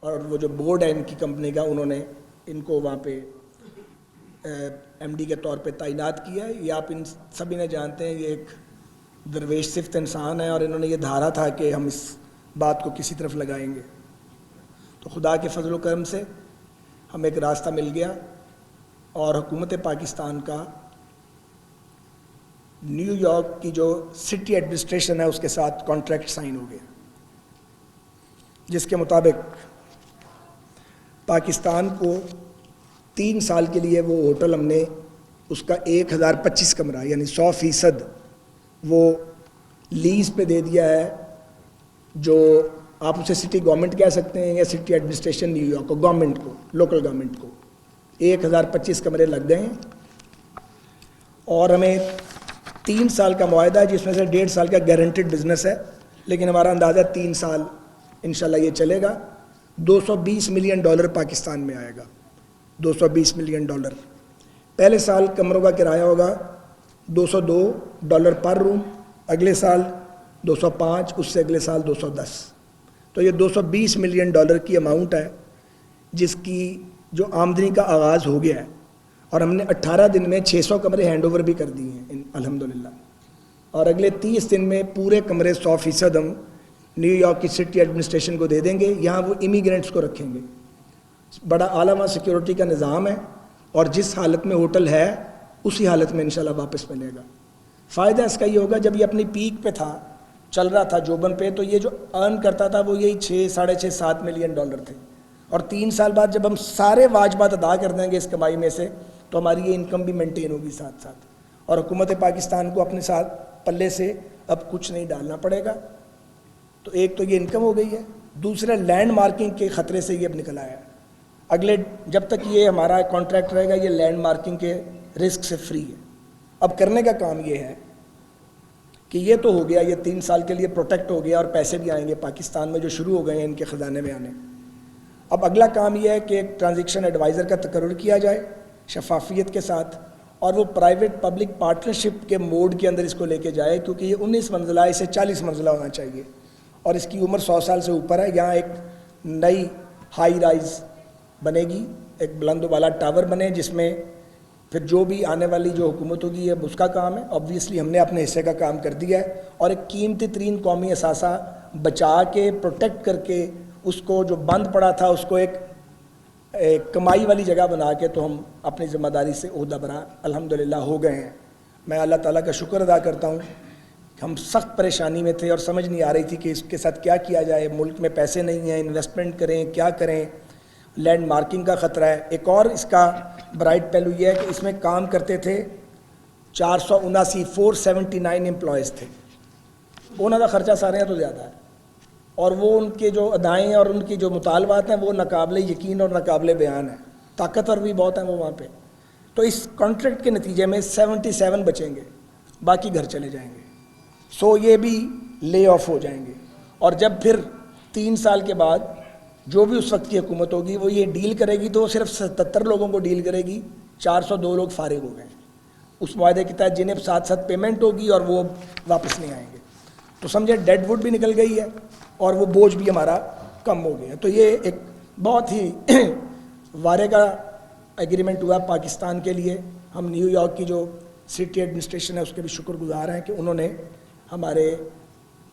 اور وہ جو بورڈ ہے ان کی کمپنی کا، انہوں نے ان کو وہاں پہ ایم ڈی کے طور پہ تعینات کیا ہے. یہ آپ ان سبھی نے جانتے ہیں، یہ ایک درویش صفت انسان ہے، اور انہوں نے یہ دھارا تھا کہ ہم اس بات کو کسی طرف لگائیں گے. تو خدا کے فضل و کرم سے ہمیں ایک راستہ مل گیا، اور حکومت پاکستان کا نیو یارک کی جو سٹی ایڈمنسٹریشن ہے اس کے ساتھ کانٹریکٹ سائن ہو گیا، جس کے مطابق پاکستان کو 3 سال کے لیے وہ ہوٹل ہم نے اس کا 1025 کمرہ یعنی 100% وہ لیز پہ دے دیا ہے، جو آپ اسے سٹی گورنمنٹ کہہ سکتے ہیں یا سٹی ایڈمنسٹریشن نیو یارک کو، گورنمنٹ کو، لوکل گورنمنٹ کو 1025 کمرے لگ گئے ہیں. اور ہمیں 3 سال کا معاہدہ ہے، جس میں سے 1.5 سال کا گارنٹیڈ بزنس ہے، لیکن ہمارا اندازہ 3 سال انشاءاللہ یہ چلے گا. $220 ملین پاکستان میں آئے گا، $220 ملین. پہلے سال کمروں کا کرایہ ہوگا $202 پر روم، اگلے سال 205، اس سے اگلے سال 210. تو یہ $220 ملین کی اماؤنٹ ہے، جس کی جو آمدنی کا آغاز ہو گیا ہے. اور ہم نے 18 دن میں 600 کمرے ہینڈ اوور بھی کر دیے ہیں الحمدللہ. اور اگلے 30 دن میں پورے کمرے 100% ہم نیو یارک کی سٹی ایڈمنسٹریشن کو دے دیں گے. یہاں وہ امیگرینٹس کو رکھیں گے. بڑا اعلیٰ سیکیورٹی کا نظام ہے، اور جس حالت میں ہوٹل ہے اسی حالت میں انشاءاللہ واپس ملے گا. فائدہ اس کا یہ ہوگا، جب یہ اپنی پیک پہ تھا، چل رہا تھا جوبن پہ، تو یہ جو ارن کرتا تھا وہ یہی 6 ساڑھے 6 7 ملین ڈالر تھے. اور 3 سال بعد جب ہم سارے واجبات ادا کر دیں گے اس کمائی میں سے، تو ہماری یہ انکم بھی مینٹین ہوگی ساتھ ساتھ. اور حکومت پاکستان کو اپنے ساتھ پلے سے اب کچھ نہیں ڈالنا پڑے گا. تو ایک تو یہ انکم ہو گئی ہے، دوسرا لینڈ مارکنگ کے خطرے سے یہ اب نکل آیا ہے. اگلے جب تک یہ ہمارا کانٹریکٹ رہے گا، یہ لینڈ مارکنگ کے رسک سے فری ہے. اب کرنے کا کام یہ ہے کہ یہ تو ہو گیا، یہ 3 سال کے لیے پروٹیکٹ ہو گیا، اور پیسے بھی آئیں گے پاکستان میں جو شروع ہو گئے ہیں ان کے خزانے میں آنے. اب اگلا کام یہ ہے کہ ایک ٹرانزیکشن ایڈوائزر کا تقرر کیا جائے شفافیت کے ساتھ، اور وہ پرائیویٹ پبلک پارٹنرشپ کے موڈ کے اندر اس کو لے کے جائے، کیونکہ یہ 19 منزلہ ہے، اسے 40 منزلہ ہونا چاہیے، اور اس کی عمر 100 سال سے اوپر ہے. یہاں ایک نئی ہائی رائز بنے گی، ایک بلند و بالا ٹاور بنے، جس میں پھر جو بھی آنے والی جو حکومت ہوگی اب اس کا کام ہے. آبویسلی ہم نے اپنے حصے کا کام کر دیا ہے، اور ایک قیمتی ترین قومی اثاثہ بچا کے پروٹیکٹ کر کے اس کو جو بند پڑا تھا اس کو ایک کمائی والی جگہ بنا کے تو ہم اپنی ذمہ داری سے عہدہ برا الحمدللہ ہو گئے ہیں. میں اللہ تعالیٰ کا شکر ادا کرتا ہوں. ہم سخت پریشانی میں تھے اور سمجھ نہیں آ رہی تھی کہ اس کے ساتھ کیا کیا جائے. ملک میں پیسے نہیں ہیں، انویسٹمنٹ کریں کیا کریں، لینڈ مارکنگ کا خطرہ ہے. ایک اور اس کا برائٹ پہلو یہ ہے کہ اس میں کام کرتے تھے 479 امپلائیز تھے. انہوں کا خرچہ سارے تو زیادہ ہے، اور وہ ان کے جو ادائیں اور ان کی جو مطالبات ہیں وہ ناقابل یقین اور ناقابل بیان ہیں. طاقتور بھی بہت ہیں وہ وہاں پہ. تو اس کانٹریکٹ کے نتیجے میں 77 بچیں گے، باقی گھر چلے جائیں گے. سو یہ بھی لے آف ہو جائیں گے. اور جب پھر 3 سال کے بعد جو بھی اس وقت کی حکومت ہوگی وہ یہ ڈیل کرے گی، تو وہ صرف 77 لوگوں کو ڈیل کرے گی. 402 لوگ فارغ ہو گئے اس معاہدے کے تحت، جنہیں ساتھ ساتھ پیمنٹ ہوگی اور وہ واپس نہیں آئیں گے. تو سمجھے ڈیڈ ووڈ بھی نکل گئی ہے، اور وہ بوجھ بھی ہمارا کم ہو گیا. تو یہ ایک بہت ہی وارے کا ایگریمنٹ ہوا پاکستان کے لیے. ہم نیو یارک کی جو سٹی ایڈمنسٹریشن ہے اس کے بھی شکر گزار ہیں کہ انہوں نے ہمارے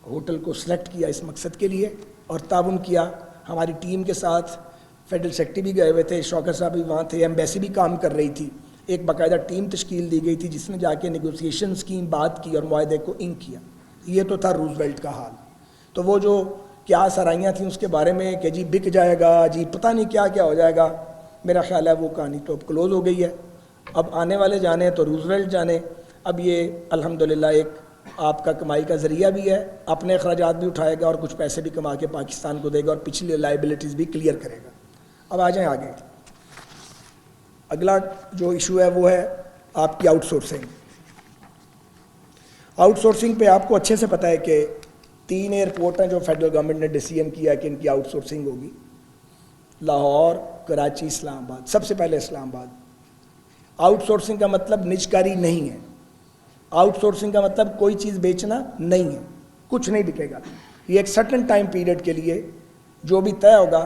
ہوٹل کو سلیکٹ کیا اس مقصد کے لیے اور تعاون کیا ہماری ٹیم کے ساتھ. فیڈرل سیکرٹری بھی گئے ہوئے تھے، شوکت صاحب بھی وہاں تھے، ایمبیسی بھی کام کر رہی تھی. ایک باقاعدہ ٹیم تشکیل دی گئی تھی جس نے جا کے نیگوسیشنز کی، بات کی اور معاہدے کو انک کیا. یہ تو تھا روزویلٹ کا حال. تو وہ جو کیا سرائیاں تھیں اس کے بارے میں کہ جی بک جائے گا، جی پتہ نہیں کیا کیا ہو جائے گا، میرا خیال ہے وہ کہانی تو اب کلوز ہو گئی ہے. اب آنے والے جانے تو روزویلٹ جانے. اب یہ الحمدللہ ایک آپ کا کمائی کا ذریعہ بھی ہے، اپنے اخراجات بھی اٹھائے گا اور کچھ پیسے بھی کما کے پاکستان کو دے گا اور پچھلی لائبلٹیز بھی کلیئر کرے گا. اب آ جائیں آگے. اگلا جو ایشو ہے وہ ہے آپ کی آؤٹ سورسنگ. آؤٹ سورسنگ پہ آپ کو اچھے سے پتہ ہے کہ 3 ایئرپورٹ ہیں جو فیڈرل گورنمنٹ نے ڈیسیژن کیا کہ ان کی آؤٹ سورسنگ ہوگی. لاہور، کراچی، اسلام آباد. سب سے پہلے اسلام آباد. آؤٹ سورسنگ کا مطلب نجکاری نہیں ہے. آؤٹ سورسنگ کا مطلب کوئی چیز بیچنا نہیں ہے، کچھ نہیں بکے گا. یہ ایک سرٹن ٹائم پیریڈ کے لیے جو بھی طے ہوگا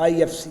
IFC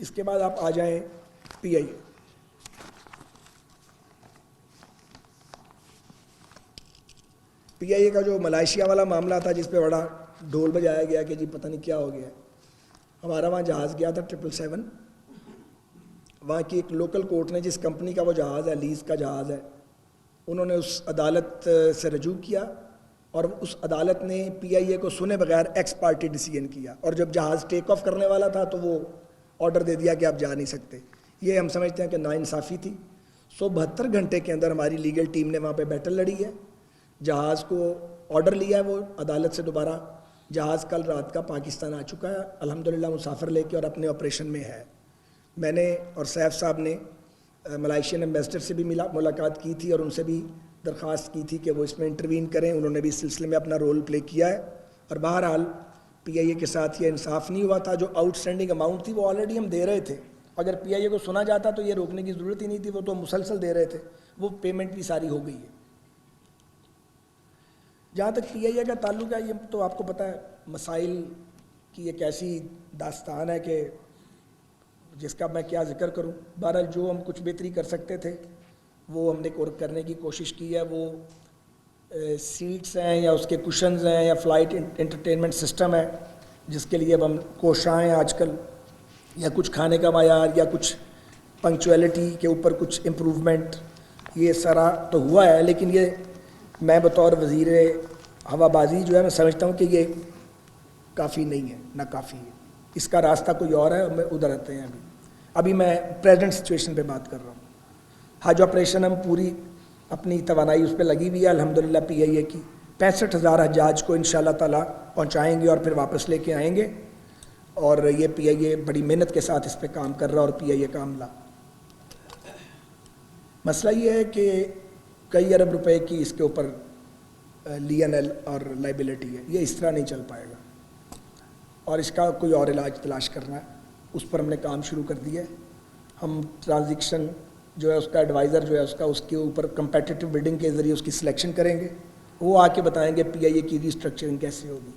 اس کے بعد آپ آ جائیں پی آئی اے. پی آئی اے کا جو ملائیشیا والا معاملہ تھا جس پہ بڑا ڈھول بجایا گیا کہ جی پتہ نہیں کیا ہو گیا, ہمارا وہاں جہاز گیا تھا 777. وہاں کی ایک لوکل کورٹ نے, جس کمپنی کا وہ جہاز ہے, لیز کا جہاز ہے, انہوں نے اس عدالت سے رجوع کیا اور اس عدالت نے پی آئی اے کو سنے بغیر ایکس پارٹی ڈیسیژن کیا, اور جب جہاز ٹیک آف کرنے والا تھا تو وہ آرڈر دے دیا کہ آپ جا نہیں سکتے. یہ ہم سمجھتے ہیں کہ ناانصافی تھی. 172 گھنٹے کے اندر ہماری لیگل ٹیم نے وہاں پہ بیٹل لڑی ہے, جہاز کو آرڈر لیا ہے وہ عدالت سے دوبارہ. جہاز کل رات کا پاکستان آ چکا ہے الحمدللہ مسافر لے کے اور اپنے آپریشن میں ہے. میں نے اور سیف صاحب نے ملائیشین ایمبیسڈر سے بھی ملاقات کی تھی اور ان سے بھی درخواست کی تھی کہ وہ اس میں انٹروین کریں. انہوں نے بھی اس سلسلے میں اپنا رول پلے کیا ہے. اور بہرحال پی آئی اے کے ساتھ یہ انصاف نہیں ہوا تھا. جو آؤٹ اسٹینڈنگ اماؤنٹ تھی وہ آلریڈی ہم دے رہے تھے. اگر پی آئی اے کو سنا جاتا تو یہ روکنے کی ضرورت ہی نہیں تھی, وہ تو مسلسل دے رہے تھے. وہ پیمنٹ بھی ساری ہو گئی ہے. جہاں تک پی آئی اے کا تعلق ہے, یہ تو آپ کو پتہ ہے مسائل کی ایک ایسی داستان ہے کہ جس کا میں کیا ذکر کروں. بہرحال جو ہم کچھ بہتری کر سکتے تھے وہ ہم نے کرنے کی کوشش کی ہے. وہ سیٹس ہیں یا اس کے کشنز ہیں یا فلائٹ انٹرٹینمنٹ سسٹم ہے جس کے لیے اب ہم کوشاں ہیں آج کل, یا کچھ کھانے کا معیار یا کچھ پنکچویلٹی کے اوپر کچھ امپروومنٹ, یہ سارا تو ہوا ہے. لیکن یہ میں بطور وزیر ہوا بازی جو ہے میں سمجھتا ہوں کہ یہ کافی نہیں ہے, نہ کافی ہے. اس کا راستہ کوئی اور ہے, میں ادھر آتے ہیں. ابھی میں پریزنٹ سچویشن پہ بات کر رہا ہوں. حج آپریشن ہم پوری اپنی توانائی اس پہ لگی ہوئی ہے الحمدللہ. پی آئی اے کی 65,000 حجاج کو انشاءاللہ تعالیٰ پہنچائیں گے اور پھر واپس لے کے آئیں گے. اور یہ پی آئی اے بڑی محنت کے ساتھ اس پہ کام کر رہا ہے. اور پی آئی اے کا عملہ, مسئلہ یہ ہے کہ کئی ارب روپے کی اس کے اوپر لی این ایل اور لائبلٹی ہے. یہ اس طرح نہیں چل پائے گا اور اس کا کوئی اور علاج تلاش کرنا ہے. اس پر ہم نے کام شروع کر دیا ہے. ہم ٹرانزیکشن جو ہے اس کا ایڈوائزر جو ہے اس کے اوپر کمپیٹیٹیو بڈنگ کے ذریعے اس کی سلیکشن کریں گے. وہ آ کے بتائیں گے پی آئی اے کی ریسٹرکچرنگ کیسے ہوگی.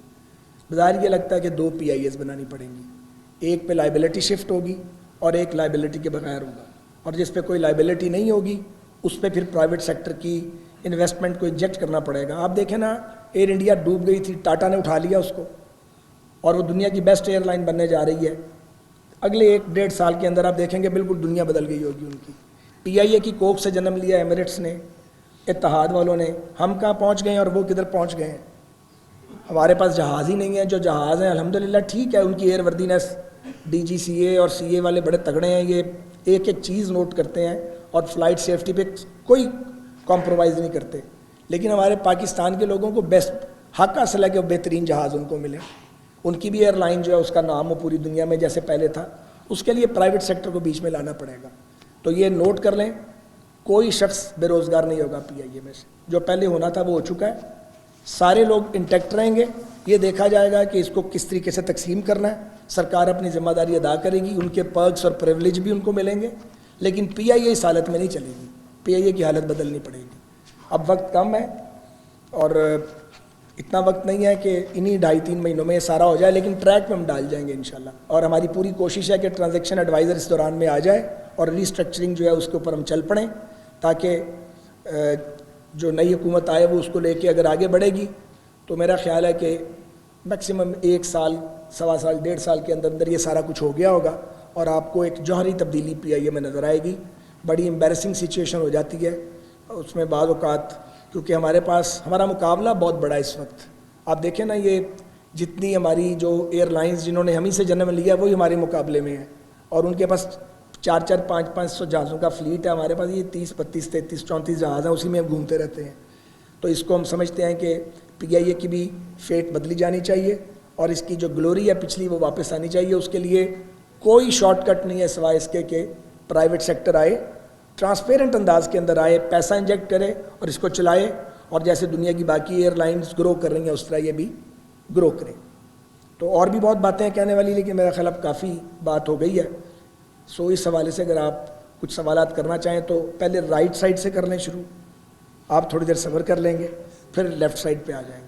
بظاہر یہ لگتا ہے کہ 2 پی آئی ایز بنانی پڑیں گی, ایک پہ لائبلٹی شفٹ ہوگی اور ایک لائبلٹی کے بغیر ہوگا. اور جس پہ کوئی لائبلٹی نہیں ہوگی اس پہ پھر پرائیویٹ سیکٹر کی انویسٹمنٹ کو انجیکٹ کرنا پڑے گا. آپ دیکھیں نا, ایئر انڈیا ڈوب گئی تھی, ٹاٹا نے اٹھا لیا اس کو اور وہ دنیا کی بیسٹ ایئر لائن بننے جا رہی ہے. اگلے 1-1.5 سال کے اندر آپ دیکھیں گے بالکل دنیا بدل گئی ہوگی ان کی. پی آئی اے کی کوک سے جنم لیا ایمریٹس نے, اتحاد والوں نے. ہم کہاں پہنچ گئے ہیں اور وہ کدھر پہنچ گئے ہیں. ہمارے پاس جہاز ہی نہیں ہے. جو جہاز ہیں الحمدللہ ٹھیک ہے, ان کی ایئر وردینس ڈی جی سی اے اور سی اے والے بڑے تگڑے ہیں. یہ ایک ایک چیز نوٹ کرتے ہیں اور فلائٹ سیفٹی پہ کوئی کمپرومائز نہیں کرتے. لیکن ہمارے پاکستان کے لوگوں کو بیسٹ حق حاصل ہے کہ بہترین جہاز ان کو ملے. ان کی بھی ایئر لائن جو ہے اس کا نام ہو پوری دنیا میں جیسے پہلے تھا. اس کے لیے پرائیویٹ سیکٹر کو بیچ میں لانا پڑے گا. تو یہ نوٹ کر لیں, کوئی شخص بے روزگار نہیں ہوگا پی آئی اے میں سے. جو پہلے ہونا تھا وہ ہو چکا ہے. سارے لوگ انٹیکٹ رہیں گے. یہ دیکھا جائے گا کہ اس کو کس طریقے سے تقسیم کرنا ہے. سرکار اپنی ذمہ داری ادا کرے گی, ان کے پرکس اور پریولیج بھی ان کو ملیں گے. لیکن پی آئی اے اس حالت میں نہیں چلے گی. پی آئی اے کی حالت بدلنی پڑے گی. اب وقت کم ہے اور اتنا وقت نہیں ہے کہ انہی 2.5-3 مہینوں میں یہ سارا ہو جائے, لیکن ٹریک پہ ہم ڈال جائیں گے انشاءاللہ. اور ہماری پوری کوشش ہے کہ ٹرانزیکشن ایڈوائزر اس دوران میں آ جائے اور ریسٹرکچرنگ جو ہے اس کے اوپر ہم چل پڑیں, تاکہ جو نئی حکومت آئے وہ اس کو لے کے اگر آگے بڑھے گی تو میرا خیال ہے کہ میکسیمم 1 سال, 1.25 سال, 1.5 سال کے اندر یہ سارا کچھ ہو گیا ہوگا اور آپ کو ایک جوہری تبدیلی پی آئی اے میں نظر آئے گی. بڑی امبیرسنگ سچویشن ہو جاتی ہے اس میں بعض اوقات, کیونکہ ہمارا مقابلہ بہت بڑا ہے اس وقت. آپ دیکھیں نا, یہ جتنی ہماری جو ایئر لائنز جنہوں نے ہمیں سے جنم لیا وہی ہمارے مقابلے میں ہیں, اور ان کے پاس 400, 500 جہازوں کا فلیٹ ہے. ہمارے پاس یہ 30, 32, 33, 34 جہاز ہیں, اسی میں ہم گھومتے رہتے ہیں. تو اس کو ہم سمجھتے ہیں کہ پی آئی اے کی بھی فیٹ بدلی جانی چاہیے اور اس کی جو گلوری ہے پچھلی وہ واپس آنی چاہیے. اس کے لیے کوئی شارٹ کٹ نہیں ہے سوائے اس کے کہ پرائیویٹ سیکٹر آئے, ٹرانسپیرنٹ انداز کے اندر آئے, پیسہ انجیکٹ کرے اور اس کو چلائے, اور جیسے دنیا کی باقی ایئر لائنز گرو کر رہی ہیں اس طرح یہ بھی گرو کریں. تو اور بھی بہت باتیں ہیں کہنے والی, لیکن میرا خیال اب کافی بات ہو گئی ہے. سو اس حوالے سے اگر آپ کچھ سوالات کرنا چاہیں تو پہلے رائٹ سائڈ سے کر لیں شروع. آپ تھوڑی دیر صبر کر لیں گے, پھر لیفٹ سائڈ پہ آ جائیں گے.